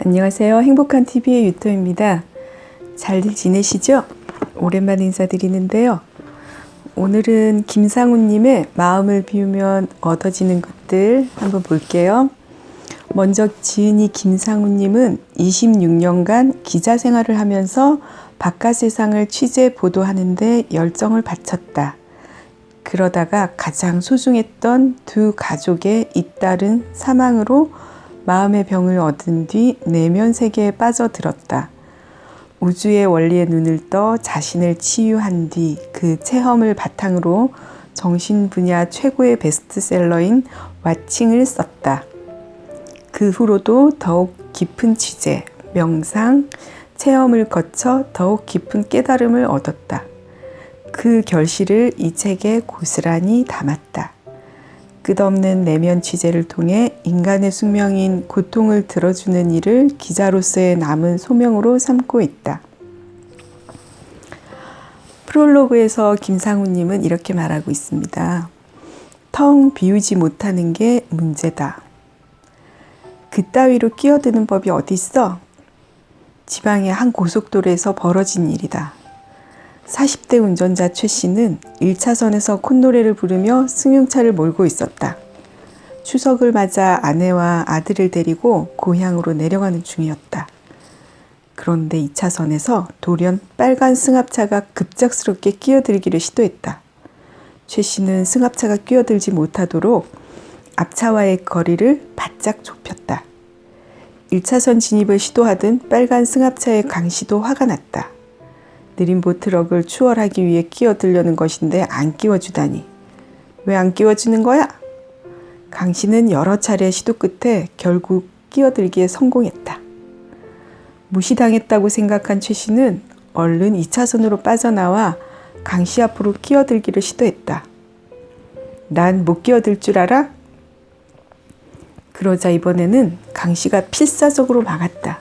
안녕하세요. 행복한 TV의 유토입니다. 잘 지내시죠? 오랜만에 인사드리는데요. 오늘은 김상훈님의 마음을 비우면 얻어지는 것들 한번 볼게요. 먼저 지은이 김상훈님은 26년간 기자 생활을 하면서 바깥 세상을 취재 보도하는데 열정을 바쳤다. 그러다가 가장 소중했던 두 가족의 잇따른 사망으로 마음의 병을 얻은 뒤 내면 세계에 빠져들었다. 우주의 원리에 눈을 떠 자신을 치유한 뒤 그 체험을 바탕으로 정신 분야 최고의 베스트셀러인 와칭을 썼다. 그 후로도 더욱 깊은 취재, 명상, 체험을 거쳐 더욱 깊은 깨달음을 얻었다. 그 결실을 이 책에 고스란히 담았다. 끝없는 내면 취재를 통해 인간의 숙명인 고통을 들어주는 일을 기자로서의 남은 소명으로 삼고 있다. 프롤로그에서 김상훈님은 이렇게 말하고 있습니다. 텅 비우지 못하는 게 문제다. 그따위로 끼어드는 법이 어디 있어? 지방의 한 고속도로에서 벌어진 일이다. 40대 운전자 최 씨는 1차선에서 콧노래를 부르며 승용차를 몰고 있었다. 추석을 맞아 아내와 아들을 데리고 고향으로 내려가는 중이었다. 그런데 2차선에서 돌연 빨간 승합차가 급작스럽게 끼어들기를 시도했다. 최 씨는 승합차가 끼어들지 못하도록 앞차와의 거리를 바짝 좁혔다. 1차선 진입을 시도하던 빨간 승합차의 강 씨도 화가 났다. 느린 보트럭을 추월하기 위해 끼어들려는 것인데 안 끼워주다니. 왜 안 끼워주는 거야? 강 씨는 여러 차례 시도 끝에 결국 끼어들기에 성공했다. 무시당했다고 생각한 최 씨는 얼른 2차선으로 빠져나와 강 씨 앞으로 끼어들기를 시도했다. 난 못 끼어들 줄 알아? 그러자 이번에는 강 씨가 필사적으로 막았다.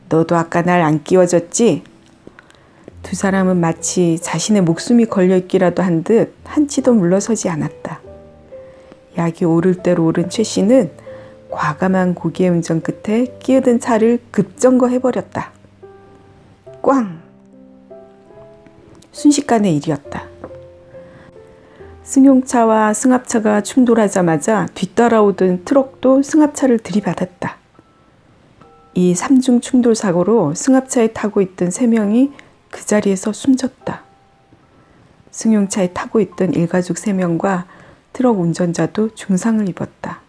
너도 아까 날 안 끼워줬지? 두 사람은 마치 자신의 목숨이 걸려있기라도 한 듯 한치도 물러서지 않았다. 약이 오를 대로 오른 최 씨는 과감한 고기의 운전 끝에 끼어든 차를 급정거해버렸다. 꽝! 순식간의 일이었다. 승용차와 승합차가 충돌하자마자 뒤따라오던 트럭도 승합차를 들이받았다. 이 3중 충돌 사고로 승합차에 타고 있던 3명이 그 자리에서 숨졌다. 승용차에 타고 있던 일가족 3명과 트럭 운전자도 중상을 입었다.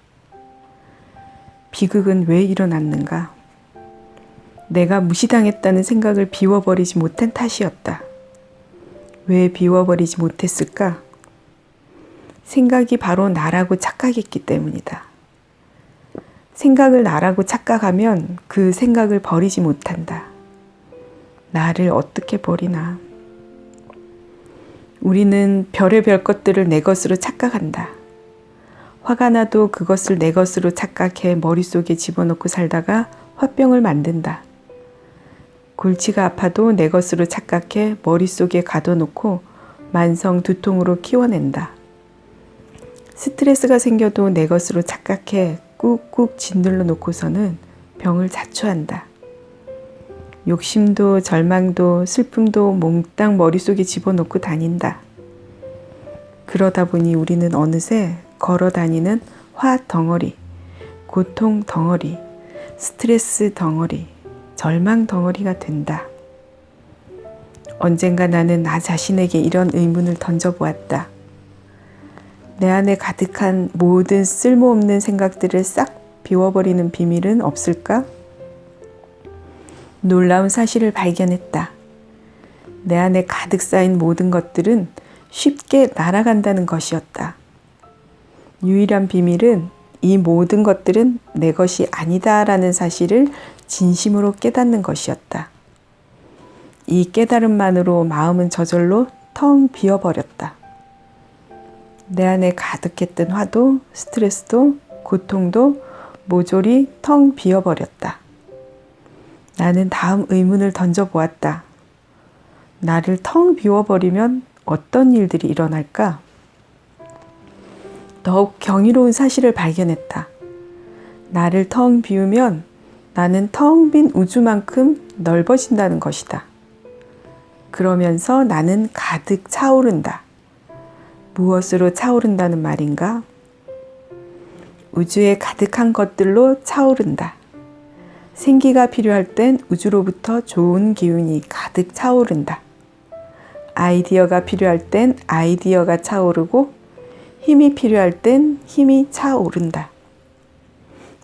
비극은 왜 일어났는가? 내가 무시당했다는 생각을 비워버리지 못한 탓이었다. 왜 비워버리지 못했을까? 생각이 바로 나라고 착각했기 때문이다. 생각을 나라고 착각하면 그 생각을 버리지 못한다. 나를 어떻게 버리나. 우리는 별의별 것들을 내 것으로 착각한다. 화가 나도 그것을 내 것으로 착각해 머릿속에 집어넣고 살다가 화병을 만든다. 골치가 아파도 내 것으로 착각해 머릿속에 가둬놓고 만성 두통으로 키워낸다. 스트레스가 생겨도 내 것으로 착각해 꾹꾹 짓눌러 놓고서는 병을 자초한다. 욕심도 절망도 슬픔도 몽땅 머릿속에 집어넣고 다닌다. 그러다 보니 우리는 어느새 걸어 다니는 화 덩어리, 고통 덩어리, 스트레스 덩어리, 절망 덩어리가 된다. 언젠가 나는 나 자신에게 이런 의문을 던져보았다. 내 안에 가득한 모든 쓸모없는 생각들을 싹 비워버리는 비밀은 없을까? 놀라운 사실을 발견했다. 내 안에 가득 쌓인 모든 것들은 쉽게 날아간다는 것이었다. 유일한 비밀은 이 모든 것들은 내 것이 아니다라는 사실을 진심으로 깨닫는 것이었다. 이 깨달음만으로 마음은 저절로 텅 비어버렸다. 내 안에 가득했던 화도 스트레스도 고통도 모조리 텅 비어버렸다. 나는 다음 의문을 던져보았다. 나를 텅 비워버리면 어떤 일들이 일어날까? 더욱 경이로운 사실을 발견했다. 나를 텅 비우면 나는 텅 빈 우주만큼 넓어진다는 것이다. 그러면서 나는 가득 차오른다. 무엇으로 차오른다는 말인가? 우주에 가득한 것들로 차오른다. 생기가 필요할 땐 우주로부터 좋은 기운이 가득 차오른다. 아이디어가 필요할 땐 아이디어가 차오르고 힘이 필요할 땐 힘이 차오른다.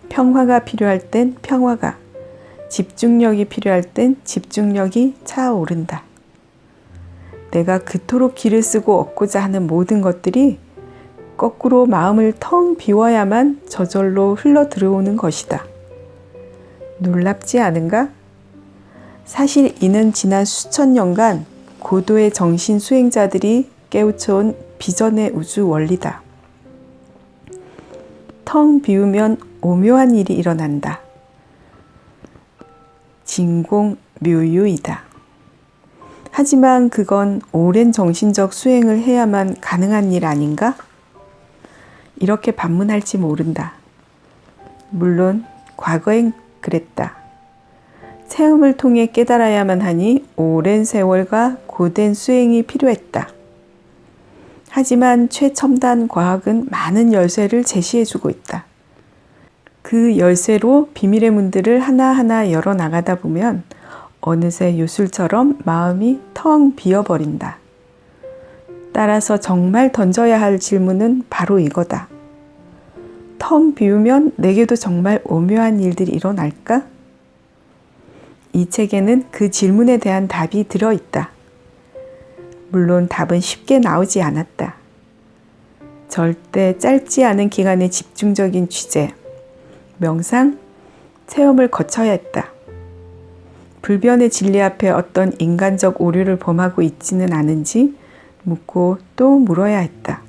평화가 필요할 땐 평화가, 집중력이 필요할 땐 집중력이 차오른다. 내가 그토록 기를 쓰고 얻고자 하는 모든 것들이 거꾸로 마음을 텅 비워야만 저절로 흘러 들어오는 것이다. 놀랍지 않은가? 사실 이는 지난 수천 년간 고도의 정신 수행자들이 깨우쳐온 비전의 우주 원리다. 텅 비우면 오묘한 일이 일어난다. 진공묘유이다. 하지만 그건 오랜 정신적 수행을 해야만 가능한 일 아닌가? 이렇게 반문할지 모른다. 물론 과거엔 그랬다. 체험을 통해 깨달아야만 하니 오랜 세월과 고된 수행이 필요했다. 하지만 최첨단 과학은 많은 열쇠를 제시해주고 있다. 그 열쇠로 비밀의 문들을 하나하나 열어나가다 보면 어느새 요술처럼 마음이 텅 비어버린다. 따라서 정말 던져야 할 질문은 바로 이거다. 텅 비우면 내게도 정말 오묘한 일들이 일어날까? 이 책에는 그 질문에 대한 답이 들어있다. 물론 답은 쉽게 나오지 않았다. 절대 짧지 않은 기간의 집중적인 취재, 명상, 체험을 거쳐야 했다. 불변의 진리 앞에 어떤 인간적 오류를 범하고 있지는 않은지 묻고 또 물어야 했다.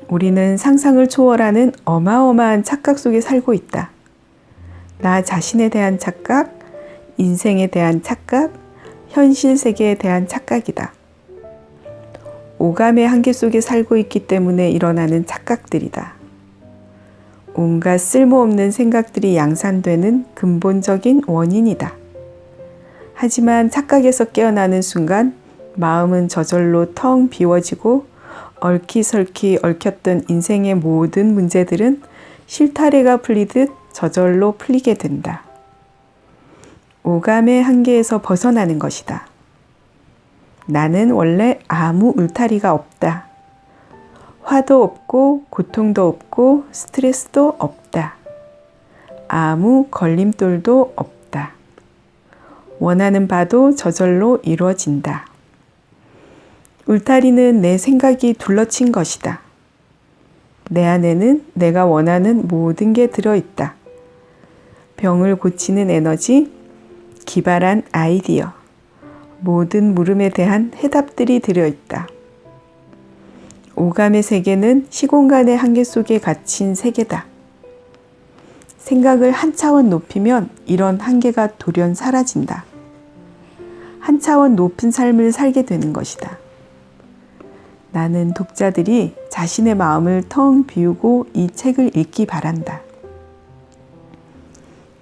우리는 상상을 초월하는 어마어마한 착각 속에 살고 있다. 나 자신에 대한 착각, 인생에 대한 착각, 현실 세계에 대한 착각이다. 오감의 한계 속에 살고 있기 때문에 일어나는 착각들이다. 온갖 쓸모없는 생각들이 양산되는 근본적인 원인이다. 하지만 착각에서 깨어나는 순간 마음은 저절로 텅 비워지고 얽히설키 얽혔던 인생의 모든 문제들은 실타래가 풀리듯 저절로 풀리게 된다. 오감의 한계에서 벗어나는 것이다. 나는 원래 아무 울타리가 없다. 화도 없고 고통도 없고 스트레스도 없다. 아무 걸림돌도 없다. 원하는 바도 저절로 이루어진다. 울타리는 내 생각이 둘러친 것이다. 내 안에는 내가 원하는 모든 게 들어있다. 병을 고치는 에너지, 기발한 아이디어, 모든 물음에 대한 해답들이 들어있다. 오감의 세계는 시공간의 한계 속에 갇힌 세계다. 생각을 한 차원 높이면 이런 한계가 돌연 사라진다. 한 차원 높은 삶을 살게 되는 것이다. 나는 독자들이 자신의 마음을 텅 비우고 이 책을 읽기 바란다.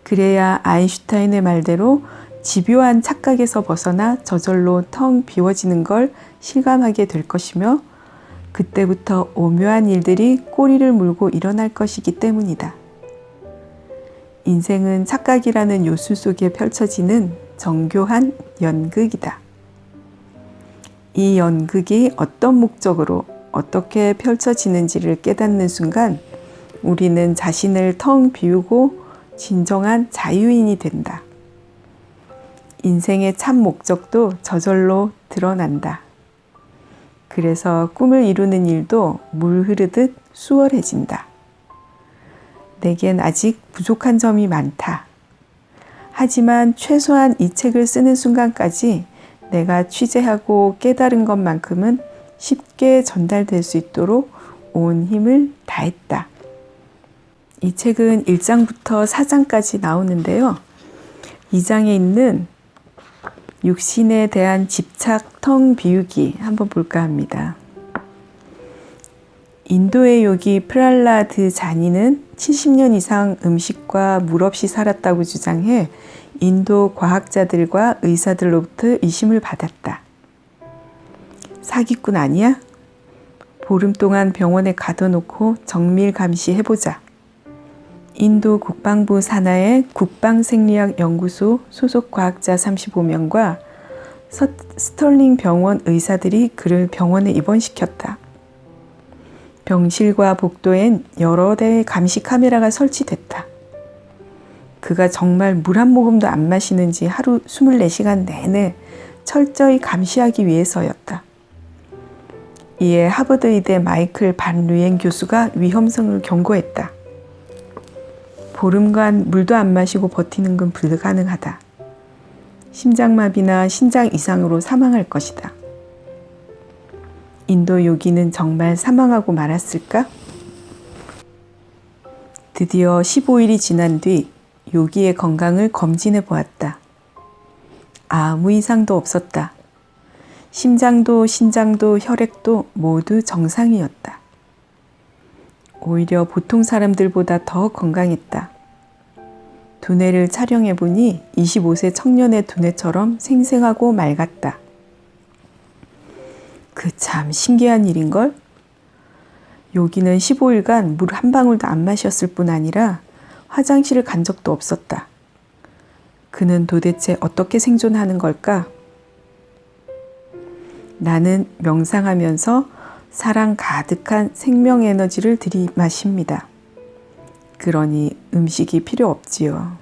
그래야 아인슈타인의 말대로 집요한 착각에서 벗어나 저절로 텅 비워지는 걸 실감하게 될 것이며 그때부터 오묘한 일들이 꼬리를 물고 일어날 것이기 때문이다. 인생은 착각이라는 요술 속에 펼쳐지는 정교한 연극이다. 이 연극이 어떤 목적으로 어떻게 펼쳐지는지를 깨닫는 순간 우리는 자신을 텅 비우고 진정한 자유인이 된다. 인생의 참 목적도 저절로 드러난다. 그래서 꿈을 이루는 일도 물 흐르듯 수월해진다. 내겐 아직 부족한 점이 많다. 하지만 최소한 이 책을 쓰는 순간까지 내가 취재하고 깨달은 것만큼은 쉽게 전달될 수 있도록 온 힘을 다했다. 이 책은 1장부터 4장까지 나오는데요. 2장에 있는 육신에 대한 집착 텅 비우기 한번 볼까 합니다. 인도의 요기 프랄라드 자니는 70년 이상 음식과 물 없이 살았다고 주장해 인도 과학자들과 의사들로부터 의심을 받았다. 사기꾼 아니야? 보름 동안 병원에 가둬놓고 정밀 감시해보자. 인도 국방부 산하의 국방생리학연구소 소속 과학자 35명과 스털링 병원 의사들이 그를 병원에 입원시켰다. 병실과 복도엔 여러 대의 감시 카메라가 설치됐다. 그가 정말 물 한 모금도 안 마시는지 하루 24시간 내내 철저히 감시하기 위해서였다. 이에 하버드 의대 마이클 반 류엔 교수가 위험성을 경고했다. 보름간 물도 안 마시고 버티는 건 불가능하다. 심장마비나 신장 이상으로 사망할 것이다. 인도 요기는 정말 사망하고 말았을까? 드디어 15일이 지난 뒤 요기의 건강을 검진해 보았다. 아무 이상도 없었다. 심장도 신장도 혈액도 모두 정상이었다. 오히려 보통 사람들보다 더 건강했다. 두뇌를 촬영해 보니 25세 청년의 두뇌처럼 생생하고 맑았다. 그 참 신기한 일인걸? 요기는 15일간 물 한 방울도 안 마셨을 뿐 아니라 화장실을 간 적도 없었다. 그는 도대체 어떻게 생존하는 걸까? 나는 명상하면서 사랑 가득한 생명 에너지를 들이마십니다. 그러니 음식이 필요 없지요.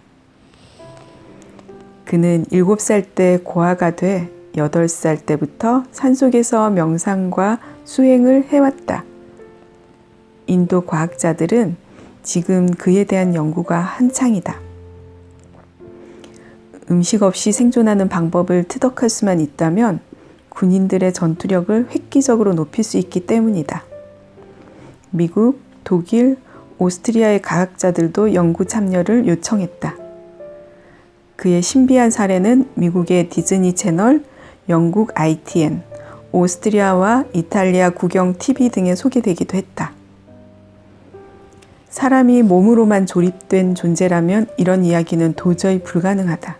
그는 7살 때 고아가 돼 8살 때부터 산속에서 명상과 수행을 해왔다. 인도 과학자들은 지금 그에 대한 연구가 한창이다. 음식 없이 생존하는 방법을 터득할 수만 있다면 군인들의 전투력을 획기적으로 높일 수 있기 때문이다. 미국, 독일, 오스트리아의 과학자들도 연구 참여를 요청했다. 그의 신비한 사례는 미국의 디즈니 채널, 영국 ITN, 오스트리아와 이탈리아 국영 TV 등에 소개되기도 했다. 사람이 몸으로만 조립된 존재라면 이런 이야기는 도저히 불가능하다.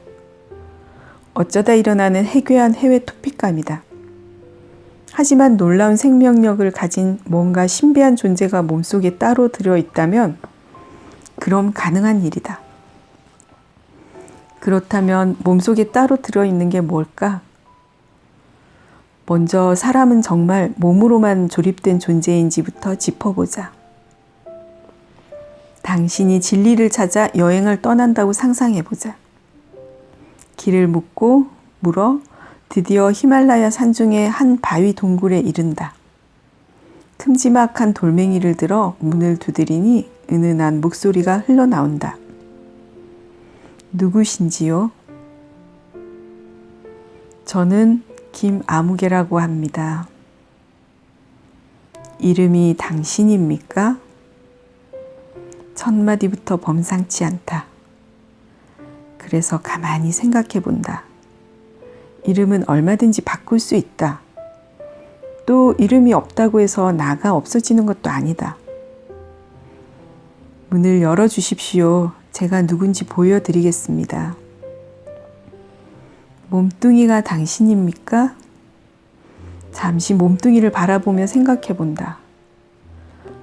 어쩌다 일어나는 해괴한 해외 토픽감이다. 하지만 놀라운 생명력을 가진 뭔가 신비한 존재가 몸속에 따로 들어있다면 그럼 가능한 일이다. 그렇다면 몸속에 따로 들어있는 게 뭘까? 먼저 사람은 정말 몸으로만 조립된 존재인지부터 짚어보자. 당신이 진리를 찾아 여행을 떠난다고 상상해보자. 길을 묻고 물어 드디어 히말라야 산중의 한 바위 동굴에 이른다. 큼지막한 돌멩이를 들어 문을 두드리니 은은한 목소리가 흘러나온다. 누구신지요? 저는 김아무개라고 합니다. 이름이 당신입니까? 첫 마디부터 범상치 않다. 그래서 가만히 생각해 본다. 이름은 얼마든지 바꿀 수 있다. 또 이름이 없다고 해서 나가 없어지는 것도 아니다. 문을 열어주십시오. 제가 누군지 보여드리겠습니다. 몸뚱이가 당신입니까? 잠시 몸뚱이를 바라보며 생각해 본다.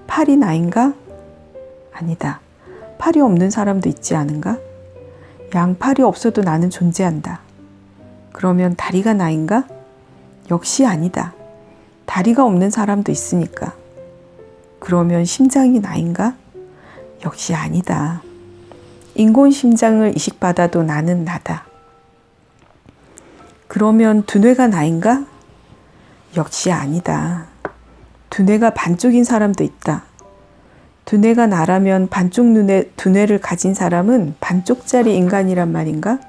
팔이 나인가? 아니다. 팔이 없는 사람도 있지 않은가? 양팔이 없어도 나는 존재한다. 그러면 다리가 나인가? 역시 아니다. 다리가 없는 사람도 있으니까. 그러면 심장이 나인가? 역시 아니다. 인공 심장을 이식받아도 나는 나다. 그러면 두뇌가 나인가? 역시 아니다. 두뇌가 반쪽인 사람도 있다. 두뇌가 나라면 반쪽 두뇌를 가진 사람은 반쪽짜리 인간이란 말인가?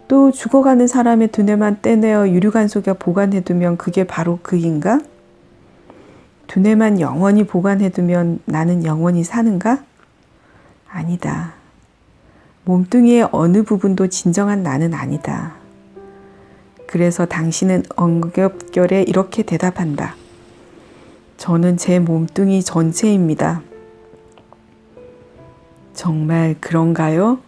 또 죽어가는 사람의 두뇌만 떼내어 유류관 속에 보관해두면 그게 바로 그인가? 두뇌만 영원히 보관해두면 나는 영원히 사는가? 아니다. 몸뚱이의 어느 부분도 진정한 나는 아니다. 그래서 당신은 엉겁결에 이렇게 대답한다. 저는 제 몸뚱이 전체입니다. 정말 그런가요?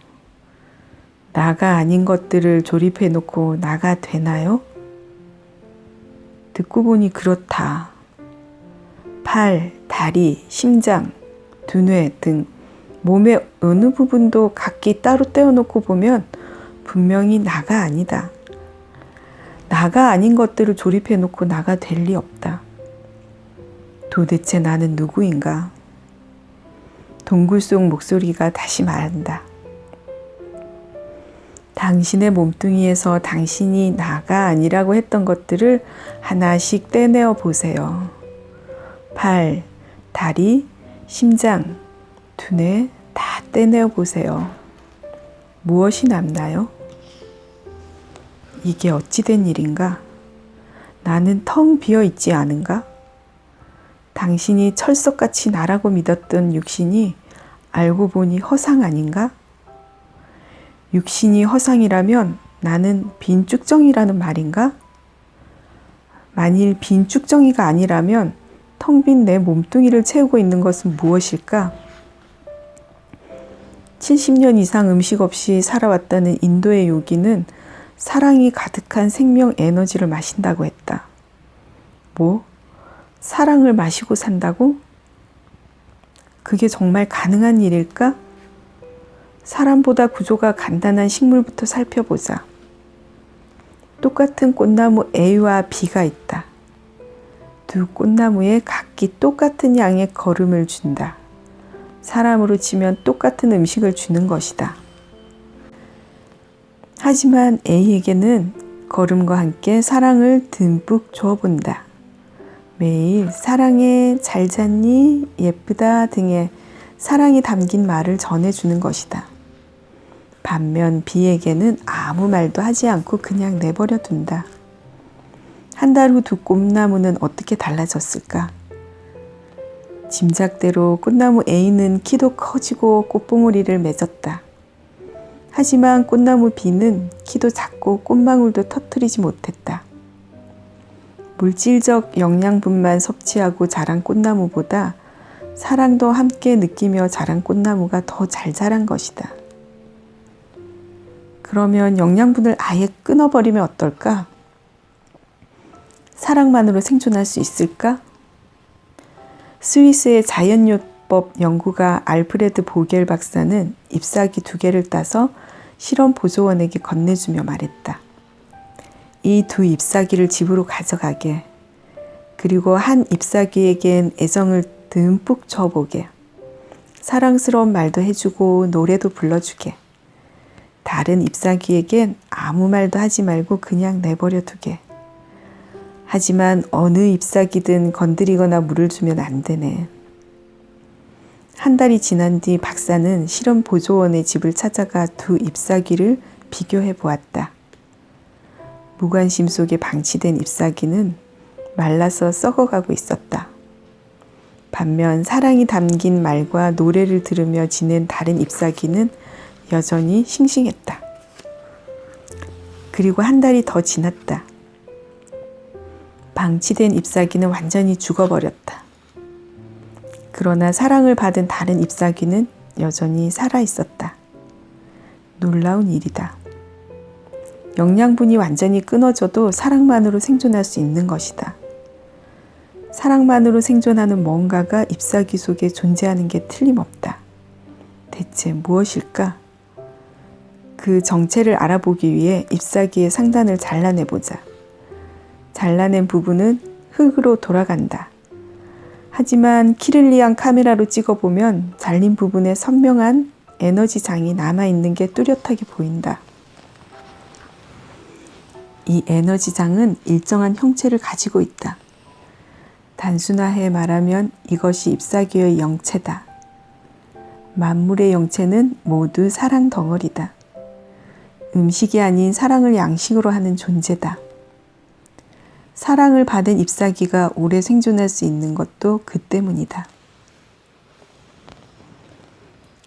나가 아닌 것들을 조립해 놓고 나가 되나요? 듣고 보니 그렇다. 팔, 다리, 심장, 두뇌 등 몸의 어느 부분도 각기 따로 떼어놓고 보면 분명히 나가 아니다. 나가 아닌 것들을 조립해 놓고 나가 될 리 없다. 도대체 나는 누구인가? 동굴 속 목소리가 다시 말한다. 당신의 몸뚱이에서 당신이 나가 아니라고 했던 것들을 하나씩 떼내어 보세요. 팔, 다리, 심장, 두뇌 다 떼내어 보세요. 무엇이 남나요? 이게 어찌된 일인가? 나는 텅 비어 있지 않은가? 당신이 철석같이 나라고 믿었던 육신이 알고 보니 허상 아닌가? 육신이 허상이라면 나는 빈 쭉정이라는 말인가? 만일 빈 쭉정이가 아니라면 텅 빈 내 몸뚱이를 채우고 있는 것은 무엇일까? 70년 이상 음식 없이 살아왔다는 인도의 요기는 사랑이 가득한 생명 에너지를 마신다고 했다. 뭐? 사랑을 마시고 산다고? 그게 정말 가능한 일일까? 사람보다 구조가 간단한 식물부터 살펴보자. 똑같은 꽃나무 A와 B가 있다. 두 꽃나무에 각기 똑같은 양의 거름을 준다. 사람으로 치면 똑같은 음식을 주는 것이다. 하지만 A에게는 거름과 함께 사랑을 듬뿍 주어본다. 매일 사랑해, 잘 잤니, 예쁘다 등의 사랑이 담긴 말을 전해주는 것이다. 반면 B에게는 아무 말도 하지 않고 그냥 내버려 둔다. 한 달 후 두 꽃나무는 어떻게 달라졌을까? 짐작대로 꽃나무 A는 키도 커지고 꽃봉오리를 맺었다. 하지만 꽃나무 B는 키도 작고 꽃망울도 터뜨리지 못했다. 물질적 영양분만 섭취하고 자란 꽃나무보다 사랑도 함께 느끼며 자란 꽃나무가 더 잘 자란 것이다. 그러면 영양분을 아예 끊어버리면 어떨까? 사랑만으로 생존할 수 있을까? 스위스의 자연요법 연구가 알프레드 보겔 박사는 잎사귀 2개를 따서 실험 보조원에게 건네주며 말했다. 이 두 잎사귀를 집으로 가져가게. 그리고 한 잎사귀에겐 애정을 듬뿍 줘보게. 사랑스러운 말도 해주고 노래도 불러주게. 다른 잎사귀에겐 아무 말도 하지 말고 그냥 내버려 두게. 하지만 어느 잎사귀든 건드리거나 물을 주면 안 되네. 한 달이 지난 뒤 박사는 실험 보조원의 집을 찾아가 두 잎사귀를 비교해 보았다. 무관심 속에 방치된 잎사귀는 말라서 썩어가고 있었다. 반면 사랑이 담긴 말과 노래를 들으며 지낸 다른 잎사귀는 여전히 싱싱했다. 그리고 한 달이 더 지났다. 방치된 잎사귀는 완전히 죽어버렸다. 그러나 사랑을 받은 다른 잎사귀는 여전히 살아있었다. 놀라운 일이다. 영양분이 완전히 끊어져도 사랑만으로 생존할 수 있는 것이다. 사랑만으로 생존하는 뭔가가 잎사귀 속에 존재하는 게 틀림없다. 대체 무엇일까? 그 정체를 알아보기 위해 잎사귀의 상단을 잘라내보자. 잘라낸 부분은 흙으로 돌아간다. 하지만 키릴리안 카메라로 찍어보면 잘린 부분에 선명한 에너지장이 남아있는 게 뚜렷하게 보인다. 이 에너지장은 일정한 형체를 가지고 있다. 단순화해 말하면 이것이 잎사귀의 영체다. 만물의 영체는 모두 사랑 덩어리다. 음식이 아닌 사랑을 양식으로 하는 존재다. 사랑을 받은 잎사귀가 오래 생존할 수 있는 것도 그 때문이다.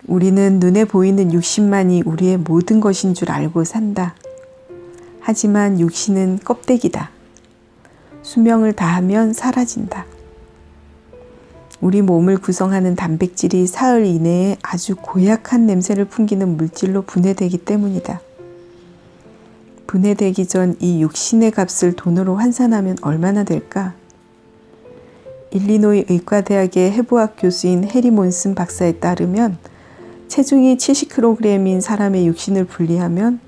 우리는 눈에 보이는 육신만이 우리의 모든 것인 줄 알고 산다. 하지만 육신은 껍데기다. 수명을 다하면 사라진다. 우리 몸을 구성하는 단백질이 사흘 이내에 아주 고약한 냄새를 풍기는 물질로 분해되기 때문이다. 분해되기 전 이 육신의 값을 돈으로 환산하면 얼마나 될까? 일리노이 의과대학의 해부학 교수인 해리 몬슨 박사에 따르면 체중이 70kg인 사람의 육신을 분리하면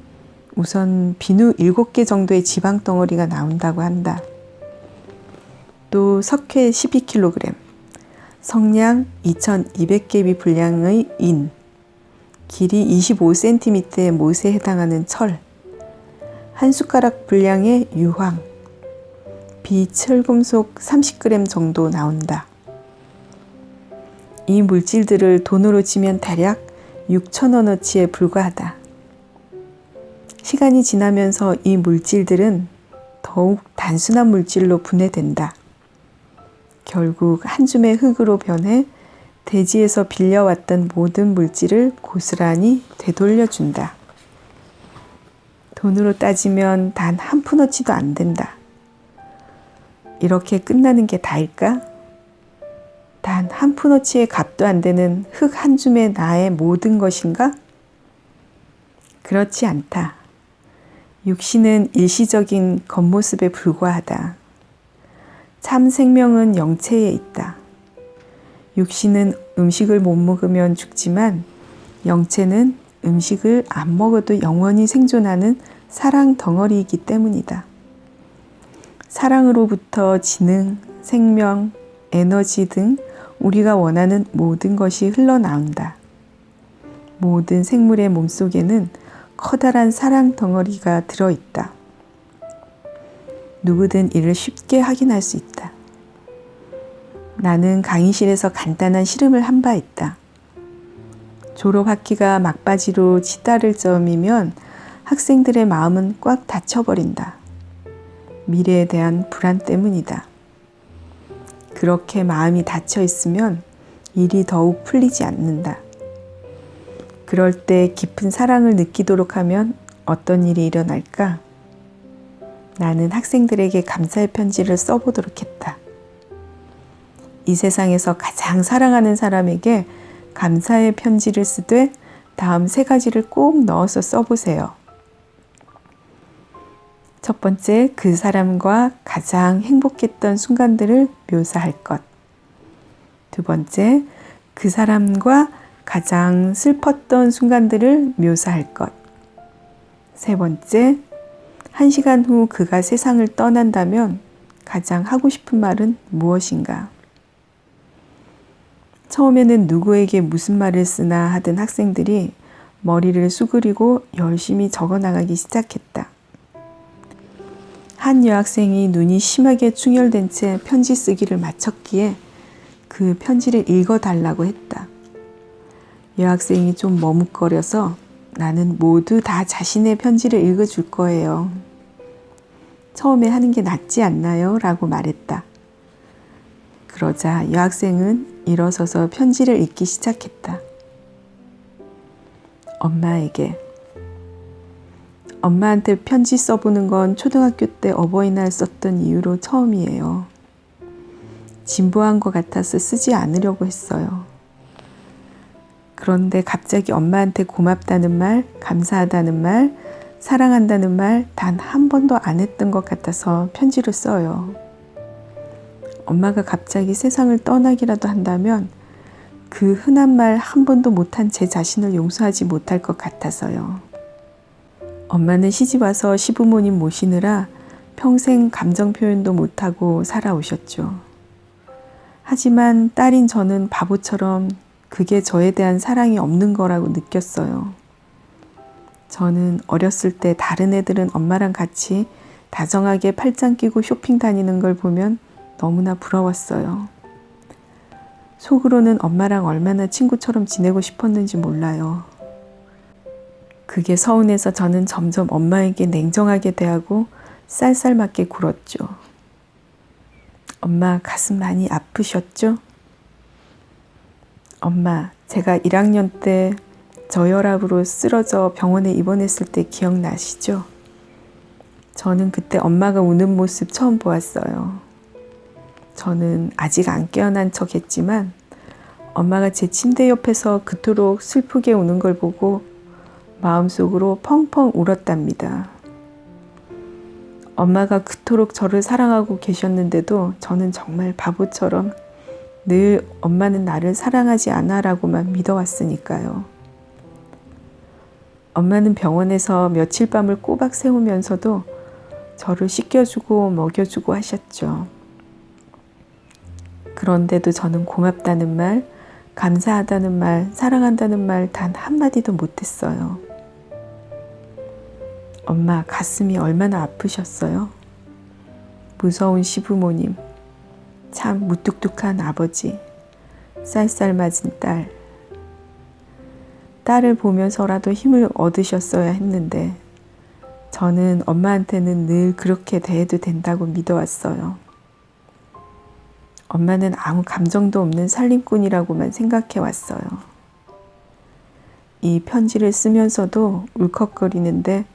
우선 비누 7개 정도의 지방 덩어리가 나온다고 한다. 또 석회 12kg, 성냥 2200개비 분량의 인, 길이 25cm의 못에 해당하는 철, 한 숟가락 분량의 유황, 비철금속 30g 정도 나온다. 이 물질들을 돈으로 치면 대략 6,000원어치에 불과하다. 시간이 지나면서 이 물질들은 더욱 단순한 물질로 분해된다. 결국 한 줌의 흙으로 변해 대지에서 빌려왔던 모든 물질을 고스란히 되돌려준다. 돈으로 따지면 단 한 푼어치도 안 된다. 이렇게 끝나는 게 다일까? 단 한 푼어치의 값도 안 되는 흙 한 줌의 나의 모든 것인가? 그렇지 않다. 육신은 일시적인 겉모습에 불과하다. 참 생명은 영체에 있다. 육신은 음식을 못 먹으면 죽지만 영체는 음식을 안 먹어도 영원히 생존하는 사랑 덩어리이기 때문이다. 사랑으로부터 지능, 생명, 에너지 등 우리가 원하는 모든 것이 흘러나온다. 모든 생물의 몸속에는 커다란 사랑 덩어리가 들어있다. 누구든 이를 쉽게 확인할 수 있다. 나는 강의실에서 간단한 실험을 한 바 있다. 졸업 학기가 막바지로 치달을 점이면 학생들의 마음은 꽉 닫혀버린다. 미래에 대한 불안 때문이다. 그렇게 마음이 닫혀 있으면 일이 더욱 풀리지 않는다. 그럴 때 깊은 사랑을 느끼도록 하면 어떤 일이 일어날까? 나는 학생들에게 감사의 편지를 써보도록 했다. 이 세상에서 가장 사랑하는 사람에게 감사의 편지를 쓰되 다음 3가지를 꼭 넣어서 써보세요. 첫 번째, 그 사람과 가장 행복했던 순간들을 묘사할 것. 두 번째, 그 사람과 가장 슬펐던 순간들을 묘사할 것. 세 번째, 1시간 후 그가 세상을 떠난다면 가장 하고 싶은 말은 무엇인가? 처음에는 누구에게 무슨 말을 쓰나 하던 학생들이 머리를 수그리고 열심히 적어나가기 시작했다. 한 여학생이 눈이 심하게 충혈된 채 편지 쓰기를 마쳤기에 그 편지를 읽어달라고 했다. 여학생이 좀 머뭇거려서 나는 모두 다 자신의 편지를 읽어줄 거예요. 처음에 하는 게 낫지 않나요? 라고 말했다. 그러자 여학생은 일어서서 편지를 읽기 시작했다. 엄마에게. 엄마한테 편지 써보는 건 초등학교 때 어버이날 썼던 이후로 처음이에요. 진부한 것 같아서 쓰지 않으려고 했어요. 그런데 갑자기 엄마한테 고맙다는 말, 감사하다는 말, 사랑한다는 말 단 한 번도 안 했던 것 같아서 편지를 써요. 엄마가 갑자기 세상을 떠나기라도 한다면 그 흔한 말 한 번도 못한 제 자신을 용서하지 못할 것 같아서요. 엄마는 시집와서 시부모님 모시느라 평생 감정 표현도 못하고 살아오셨죠. 하지만 딸인 저는 바보처럼 그게 저에 대한 사랑이 없는 거라고 느꼈어요. 저는 어렸을 때 다른 애들은 엄마랑 같이 다정하게 팔짱 끼고 쇼핑 다니는 걸 보면 너무나 부러웠어요. 속으로는 엄마랑 얼마나 친구처럼 지내고 싶었는지 몰라요. 그게 서운해서 저는 점점 엄마에게 냉정하게 대하고 쌀쌀맞게 굴었죠. 엄마 가슴 많이 아프셨죠? 엄마, 제가 1학년 때 저혈압으로 쓰러져 병원에 입원했을 때 저는 아직 안 깨어난 척 했지만 엄마가 제 침대 옆에서 그토록 슬프게 우는 걸 보고 마음속으로 펑펑 울었답니다. 엄마가 그토록 저를 사랑하고 계셨는데도 저는 정말 바보처럼 늘 엄마는 나를 사랑하지 않아 라고만 믿어왔으니까요. 엄마는 병원에서 며칠 밤을 꼬박 세우면서도 저를 씻겨주고 먹여주고 하셨죠. 그런데도 저는 고맙다는 말, 감사하다는 말, 사랑한다는 말 단 한마디도 못했어요. 엄마 가슴이 얼마나 아프셨어요? 무서운 시부모님, 참 무뚝뚝한 아버지, 쌀쌀 맞은 딸. 딸을 보면서라도 힘을 얻으셨어야 했는데 저는 엄마한테는 늘 그렇게 대해도 된다고 믿어왔어요. 엄마는 아무 감정도 없는 살림꾼이라고만 생각해왔어요. 이 편지를 쓰면서도 울컥거리는데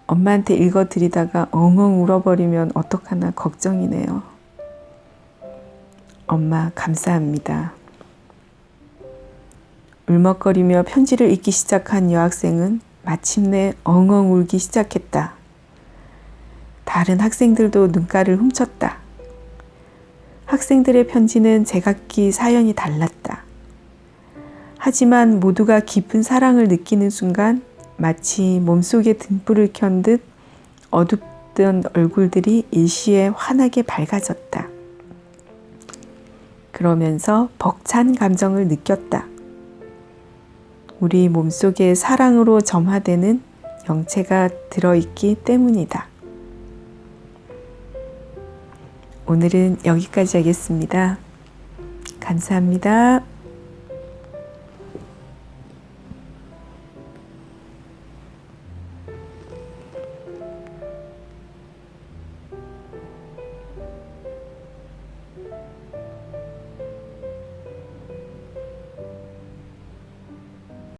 엄마한테 읽어드리다가 엉엉 울어버리면 어떡하나 걱정이네요. 엄마 감사합니다. 울먹거리며 편지를 읽기 시작한 여학생은 마침내 엉엉 울기 시작했다. 다른 학생들도 눈가를 훔쳤다. 학생들의 편지는 제각기 사연이 달랐다. 하지만 모두가 깊은 사랑을 느끼는 순간 마치 몸속에 등불을 켠 듯 어둡던 얼굴들이 일시에 환하게 밝아졌다. 그러면서 벅찬 감정을 느꼈다. 우리 몸속에 사랑으로 점화되는 영체가 들어있기 때문이다. 오늘은 여기까지 하겠습니다. 감사합니다.